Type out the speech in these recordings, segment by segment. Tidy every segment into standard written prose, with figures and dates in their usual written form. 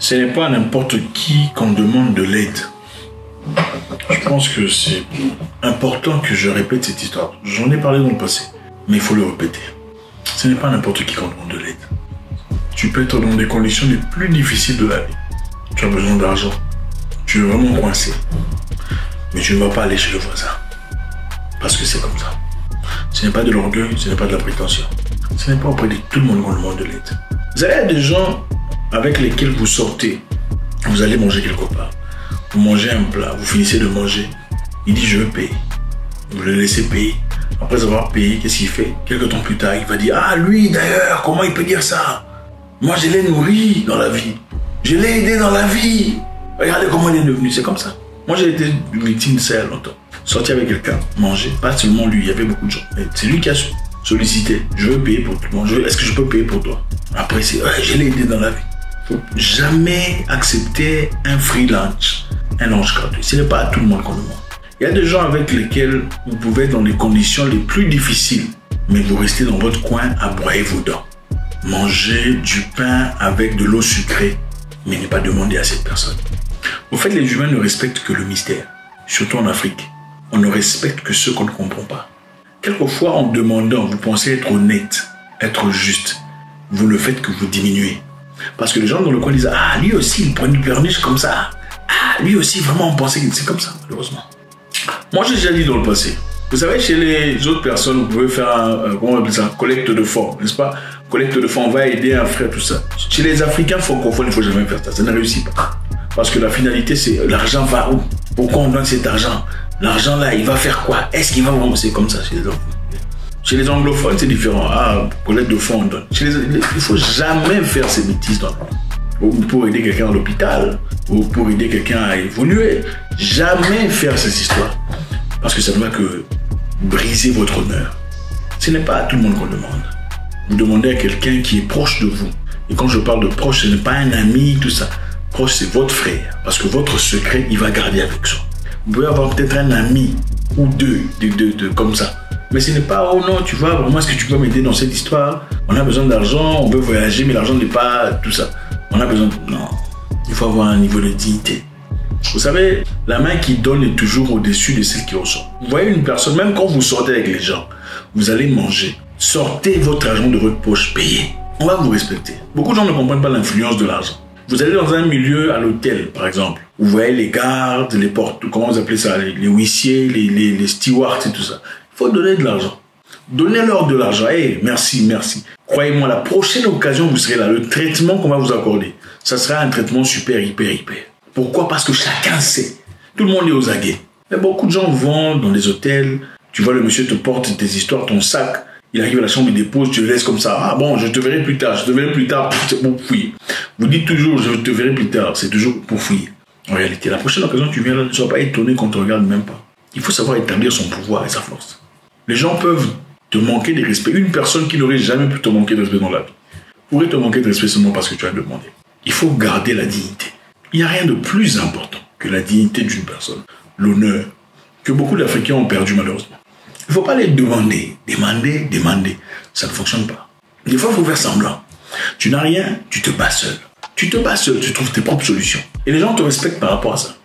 Ce n'est pas n'importe qui qu'on demande de l'aide. Je pense que c'est important que je répète cette histoire. J'en ai parlé dans le passé, mais il faut le répéter. Ce n'est pas n'importe qui qu'on demande de l'aide. Tu peux être dans des conditions les plus difficiles de la vie. Tu as besoin d'argent. Tu es vraiment coincé. Mais tu ne vas pas aller chez le voisin. Parce que c'est comme ça. Ce n'est pas de l'orgueil, ce n'est pas de la prétention. Ce n'est pas auprès de tout le monde qu'on demande de l'aide. Vous avez des gens avec lesquels vous sortez. Vous allez manger quelque part. Vous mangez un plat, vous finissez de manger. Il dit je veux payer. Vous le laissez payer. Après avoir payé, qu'est-ce qu'il fait? Quelques temps plus tard, il va dire ah lui d'ailleurs, comment il peut dire ça? Moi je l'ai nourri dans la vie. Je l'ai aidé dans la vie. Regardez comment il est devenu, c'est comme ça. Moi j'ai été victime de ça il y a longtemps. Sorti avec quelqu'un, manger, pas seulement lui, il y avait beaucoup de gens. C'est lui qui a sollicité. Je veux payer pour toi. Est-ce que je peux payer pour toi? Après c'est je l'ai aidé dans la vie. Faut jamais accepter un free lunch, un lunch gratuit. Ce n'est pas à tout le monde qu'on demande. Il y a des gens avec lesquels vous pouvez être dans les conditions les plus difficiles, mais vous restez dans votre coin à broyer vos dents. Manger du pain avec de l'eau sucrée, mais ne pas demander à cette personne. Au fait, les humains ne respectent que le mystère, surtout en Afrique. On ne respecte que ceux qu'on ne comprend pas. Quelquefois, en demandant, vous pensez être honnête, être juste. Vous le faites que vous diminuez. Parce que les gens dans le coin disent « Ah, lui aussi, il prend une perniche comme ça. Ah, lui aussi, vraiment, on pensait que c'est comme ça, malheureusement. » Moi, j'ai déjà dit dans le passé. Vous savez, chez les autres personnes, vous pouvez faire comment on appelle ça, collecte de fonds, n'est-ce pas? Collecte de fonds, on va aider un frère, tout ça. Chez les Africains francophones, il ne faut jamais faire ça. Ça ne réussit pas. Parce que la finalité, c'est l'argent va où? Pourquoi on donne cet argent? L'argent là, il va faire quoi? Est-ce qu'il va vraiment... C'est comme ça chez les autres. Chez les anglophones, c'est différent. Ah, collecte de fonds, on donne. Il ne faut jamais faire ces bêtises dans le monde. Ou pour aider quelqu'un à l'hôpital, ou pour aider quelqu'un à évoluer. Jamais faire ces histoires. Parce que ça ne va que briser votre honneur. Ce n'est pas à tout le monde qu'on demande. Vous demandez à quelqu'un qui est proche de vous. Et quand je parle de proche, ce n'est pas un ami, tout ça. Proche, c'est votre frère. Parce que votre secret, il va garder avec soi. Vous pouvez avoir peut-être un ami ou deux comme ça. Mais ce n'est pas, oh non, tu vois, vraiment, est-ce que tu peux m'aider dans cette histoire? On a besoin d'argent, on veut voyager, mais l'argent n'est pas tout ça. On a besoin de... Non, il faut avoir un niveau de dignité. Vous savez, la main qui donne est toujours au-dessus de celle qui reçoit. Vous voyez une personne, même quand vous sortez avec les gens, vous allez manger. Sortez votre argent de votre poche, payez. On va vous respecter. Beaucoup de gens ne comprennent pas l'influence de l'argent. Vous allez dans un milieu à l'hôtel, par exemple. Vous voyez les gardes, les portes, comment vous appelez ça, les huissiers, les stewards et tout ça. Il faut donner de l'argent. Donnez-leur de l'argent. Hey, merci, merci. Croyez-moi, la prochaine occasion, vous serez là. Le traitement qu'on va vous accorder, ça sera un traitement super, hyper. Pourquoi? Parce que chacun sait. Tout le monde est aux aguets. Mais beaucoup de gens vont dans des hôtels. Tu vois, le monsieur te porte tes histoires, ton sac. Il arrive à la chambre, il dépose, tu le laisses comme ça. Ah bon, je te verrai plus tard, c'est pour fouiller. Vous dites toujours, je te verrai plus tard, c'est toujours pour fouiller. En réalité, la prochaine occasion, tu viens là, ne sois pas étonné qu'on ne te regarde même pas. Il faut savoir établir son pouvoir et sa force. Les gens peuvent te manquer de respect. Une personne qui n'aurait jamais pu te manquer de respect dans la vie pourrait te manquer de respect seulement parce que tu as demandé. Il faut garder la dignité. Il n'y a rien de plus important que la dignité d'une personne, l'honneur, que beaucoup d'Africains ont perdu malheureusement. Il ne faut pas les demander. Ça ne fonctionne pas. Des fois, il faut faire semblant. Tu n'as rien, tu te bats seul. Tu te bats seul, tu trouves tes propres solutions. Et les gens te respectent par rapport à ça.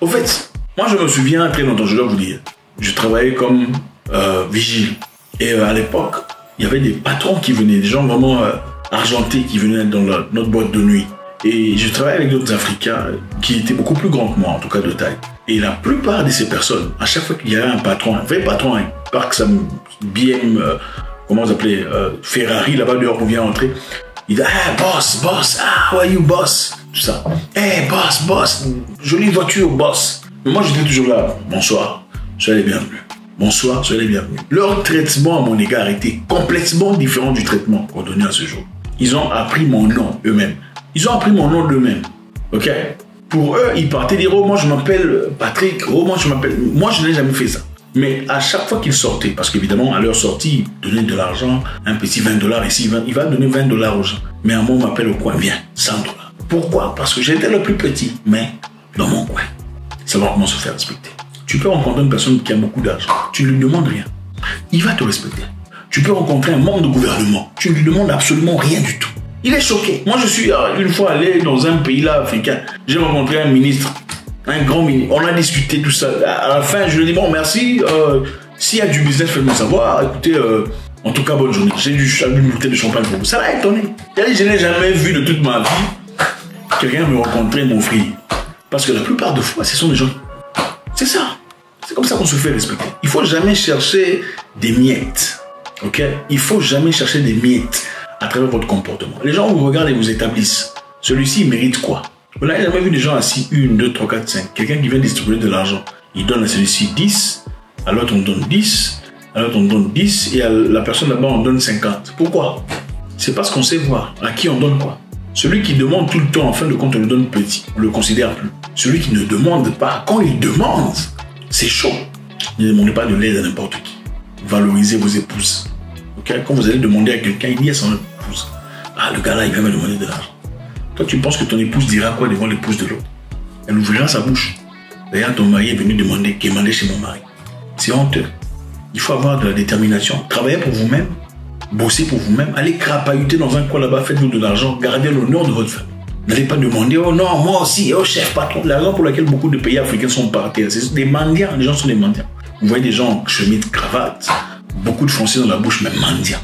Au fait, moi je me souviens très longtemps, je dois vous dire, je travaillais comme vigile. Et à l'époque, il y avait des patrons qui venaient, des gens vraiment argentés qui venaient dans notre boîte de nuit. Et je travaillais avec d'autres Africains qui étaient beaucoup plus grands que moi, en tout cas de taille. Et la plupart de ces personnes, à chaque fois qu'il y avait un patron, un vrai patron, un Parc BM, comment vous appelez, Ferrari, là-bas dehors, on vient entrer, il dit, hey, boss, how are you, boss? Tout ça. Hey, boss, jolie voiture, boss. Mais moi, j'étais toujours là, bonsoir, soyez les bienvenus. Bonsoir, soyez les bienvenus. Leur traitement à mon égard était complètement différent du traitement qu'on donnait à ce jour. Ils ont appris mon nom eux-mêmes. Ils ont appris mon nom d'eux-mêmes. Ok? Pour eux, ils partaient dire, oh, moi je m'appelle Patrick, oh, moi je m'appelle... Moi, je n'ai jamais fait ça. Mais à chaque fois qu'ils sortaient, parce qu'évidemment, à leur sortie, ils donnaient de l'argent, un petit $20 ici, il va donner $20 aux gens. Mais un moment, on m'appelle au coin, viens, $100. Pourquoi? Parce que j'étais le plus petit, mais dans mon coin. Savoir comment se faire respecter. Tu peux rencontrer une personne qui a beaucoup d'argent, tu ne lui demandes rien. Il va te respecter. Tu peux rencontrer un membre de gouvernement, tu ne lui demandes absolument rien du tout. Il est choqué. Moi, je suis une fois allé dans un pays là africain. J'ai rencontré un ministre, un grand ministre. On a discuté tout ça. À la fin, je lui ai dit, bon, merci. S'il y a du business, faites-moi savoir. Écoutez, en tout cas, bonne journée. J'ai une bouteille de champagne pour vous. Ça l'a étonné. Je n'ai jamais vu de toute ma vie quelqu'un me rencontrer, m'offrir. Parce que la plupart des fois, ce sont des gens. C'est ça. C'est comme ça qu'on se fait respecter. Il ne faut jamais chercher des miettes. Ok? Il ne faut jamais chercher des miettes à travers votre comportement. Les gens vous regardent et vous établissent. Celui-ci, il mérite quoi? Vous n'avez jamais vu des gens assis 1, 2, 3, 4, 5. Quelqu'un qui vient distribuer de l'argent. Il donne à celui-ci 10, à l'autre on donne 10, à l'autre on donne 10, et à la personne là-bas on donne 50. Pourquoi? C'est parce qu'on sait voir à qui on donne quoi. Celui qui demande tout le temps, en fin de compte, on le donne petit. On ne le considère plus. Celui qui ne demande pas, quand il demande, c'est chaud. Ne demandez pas de l'aide à n'importe qui. Valorisez vos épouses. Okay? Quand vous allez demander à quelqu'un, il dit à son épouse, ah, le gars-là, il vient me demander de l'argent. Toi, tu penses que ton épouse dira quoi devant l'épouse de l'autre? Elle ouvrira sa bouche. D'ailleurs, ton mari est venu demander chez mon mari. C'est honteux. Il faut avoir de la détermination. Travaillez pour vous-même. Bossez pour vous-même. Allez crapahuter dans un coin là-bas. Faites-vous de l'argent. Gardez l'honneur de votre famille. N'allez pas demander, oh non, moi aussi, oh chef, patron. La raison pour laquelle beaucoup de pays africains sont par terre, c'est des mendiants. Les gens sont des mendiants. Vous voyez des gens en chemise, cravate, beaucoup de Français dans la bouche, mais mendiants.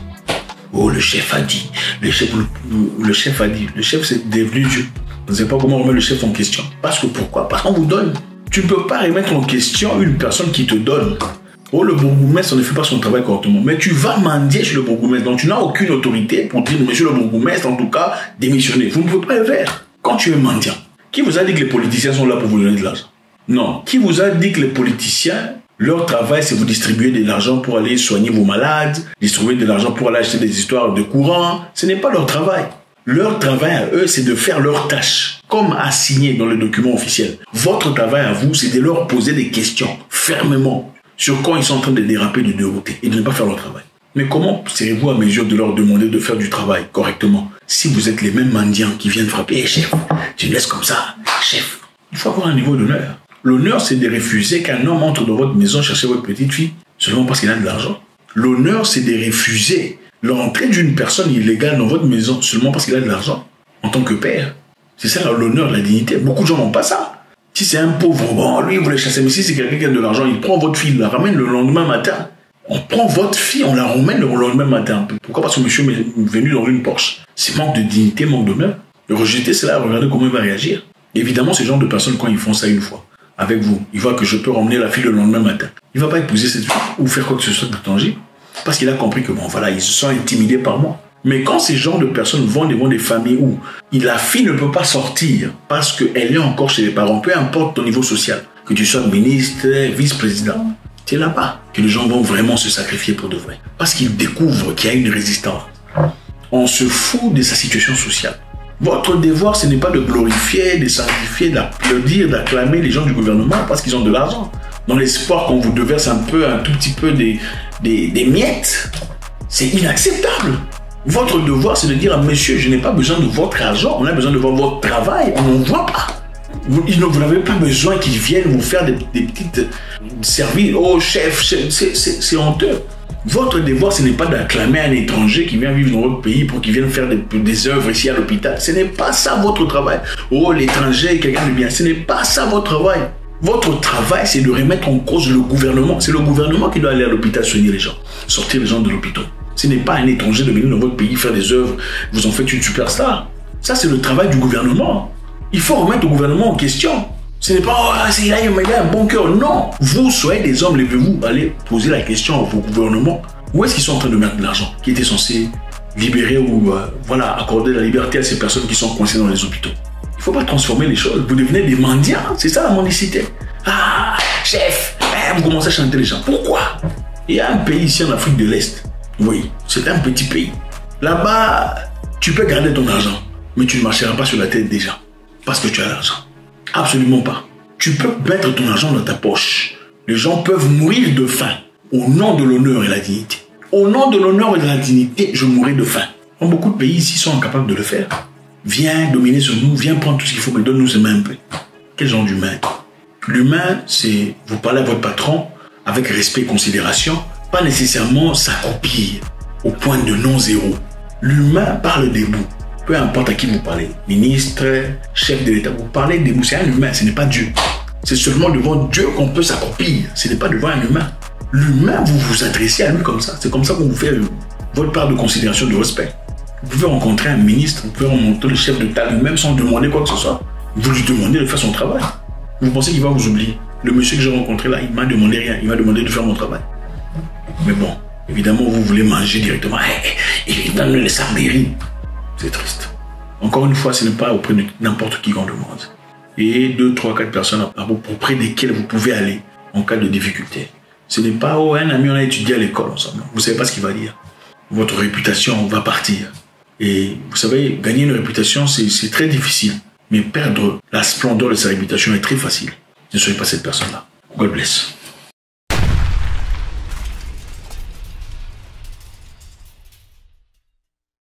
Oh, le chef a dit. Le chef a dit. Le chef, c'est devenu Dieu. Vous ne savez pas comment remettre le chef en question. Parce que pourquoi? Parce qu'on vous donne. Tu ne peux pas remettre en question une personne qui te donne. Oh, le bourgmestre ne fait pas son travail correctement. Mais tu vas mendier chez le bourgmestre. Donc, tu n'as aucune autorité pour dire, monsieur le bourgmestre, en tout cas, démissionnez. Vous ne pouvez pas le faire. Quand tu es mendiant, qui vous a dit que les politiciens sont là pour vous donner de l'argent? Non. Qui vous a dit que les politiciens, leur travail, c'est vous distribuer de l'argent pour aller soigner vos malades, distribuer de l'argent pour aller acheter des histoires de courant? Ce n'est pas leur travail. Leur travail à eux, c'est de faire leur tâche, comme assigné dans le document officiel. Votre travail à vous, c'est de leur poser des questions, fermement, sur quand ils sont en train de déraper, de dérouter, et de ne pas faire leur travail. Mais comment serez-vous à mesure de leur demander de faire du travail correctement, si vous êtes les mêmes mendiants qui viennent frapper, hey, chef, tu me laisses comme ça, chef? Il faut avoir un niveau d'honneur. L'honneur, c'est de refuser qu'un homme entre dans votre maison chercher votre petite fille, seulement parce qu'il a de l'argent. L'honneur, c'est de refuser l'entrée d'une personne illégale dans votre maison seulement parce qu'il a de l'argent, en tant que père. C'est ça l'honneur, la dignité. Beaucoup de gens n'ont pas ça. Si c'est un pauvre, bon, lui, il voulait chasser, mais si c'est quelqu'un qui a de l'argent, il prend votre fille, il la ramène le lendemain matin. On prend votre fille, on la ramène le lendemain matin. Pourquoi? Parce que monsieur est venu dans une Porsche. C'est manque de dignité, manque d'honneur. Le rejeter, c'est là, regardez comment il va réagir. Évidemment, ce genre de personnes, quand ils font ça une fois, avec vous, ils voient que je peux ramener la fille le lendemain matin. Il ne va pas épouser cette fille ou faire quoi que ce soit de tangible. Parce qu'il a compris que, bon, voilà, ils se sont intimidés par moi. Mais quand ces genres de personnes vont devant des familles où la fille ne peut pas sortir parce qu'elle est encore chez les parents, peu importe ton niveau social, que tu sois ministre, vice-président, c'est là-bas que les gens vont vraiment se sacrifier pour de vrai. Parce qu'ils découvrent qu'il y a une résistance. On se fout de sa situation sociale. Votre devoir, ce n'est pas de glorifier, de sanctifier, d'applaudir, d'acclamer les gens du gouvernement parce qu'ils ont de l'argent. Dans l'espoir qu'on vous déverse un tout petit peu des miettes. C'est inacceptable. Votre devoir, c'est de dire à monsieur, je n'ai pas besoin de votre argent, on a besoin de voir votre travail, on n'en voit pas. Vous n'avez pas besoin qu'ils viennent vous faire des petites services. Oh chef, c'est honteux. Votre devoir, ce n'est pas d'acclamer un étranger qui vient vivre dans votre pays pour qu'il vienne faire des œuvres ici à l'hôpital. Ce n'est pas ça votre travail. Oh, l'étranger, quelqu'un de bien. Ce n'est pas ça votre travail. Votre travail, c'est de remettre en cause le gouvernement. C'est le gouvernement qui doit aller à l'hôpital soigner les gens, sortir les gens de l'hôpital. Ce n'est pas un étranger de venir dans votre pays faire des œuvres. Vous en faites une superstar. Ça, c'est le travail du gouvernement. Il faut remettre le gouvernement en question. Ce n'est pas, oh, il a un bon cœur. Non. Vous, soyez des hommes, levez-vous, allez poser la question à vos gouvernements. Où est-ce qu'ils sont en train de mettre de l'argent qui était censé libérer ou accorder la liberté à ces personnes qui sont coincées dans les hôpitaux? Il ne faut pas transformer les choses. Vous devenez des mendiants. C'est ça la mendicité. Ah, chef, vous commencez à chanter les gens. Pourquoi? Il y a un pays ici en Afrique de l'Est. Oui, c'est un petit pays. Là-bas, tu peux garder ton argent, mais tu ne marcheras pas sur la tête des gens parce que tu as l'argent. Absolument pas. Tu peux mettre ton argent dans ta poche. Les gens peuvent mourir de faim au nom de l'honneur et la dignité. Au nom de l'honneur et de la dignité, je mourrai de faim. Beaucoup de pays ici sont incapables de le faire. Viens dominer sur nous, viens prendre tout ce qu'il faut, mais donne-nous ces mains un peu. Quel genre d'humain? L'humain, c'est vous parlez à votre patron avec respect et considération, pas nécessairement s'accroupir au point de non-zéro. L'humain parle debout. peu importe à qui vous parlez, ministre, chef de l'État, vous parlez des mots, c'est un humain, ce n'est pas Dieu. C'est seulement devant Dieu qu'on peut s'accroupir, ce n'est pas devant un humain. L'humain, vous vous adressez à lui comme ça, c'est comme ça qu'on vous fait votre part de considération, de respect. Vous pouvez rencontrer un ministre, vous pouvez rencontrer le chef d'État lui-même sans demander quoi que ce soit. Vous lui demandez de faire son travail. Vous pensez qu'il va vous oublier? Le monsieur que j'ai rencontré là, il m'a demandé rien, il m'a demandé de faire mon travail. Mais bon, évidemment, vous voulez manger directement. Il est dans le Sambéry. C'est triste. Encore une fois, ce n'est pas auprès de n'importe qui qu'on demande. Et 2, 3, 4 personnes auprès desquelles vous pouvez aller en cas de difficulté. Ce n'est pas, oh, un ami, on a étudié à l'école ensemble. Vous ne savez pas ce qu'il va dire. Votre réputation va partir. Et vous savez, gagner une réputation, c'est très difficile. Mais perdre la splendeur de sa réputation est très facile. Ne soyez pas cette personne-là. God bless.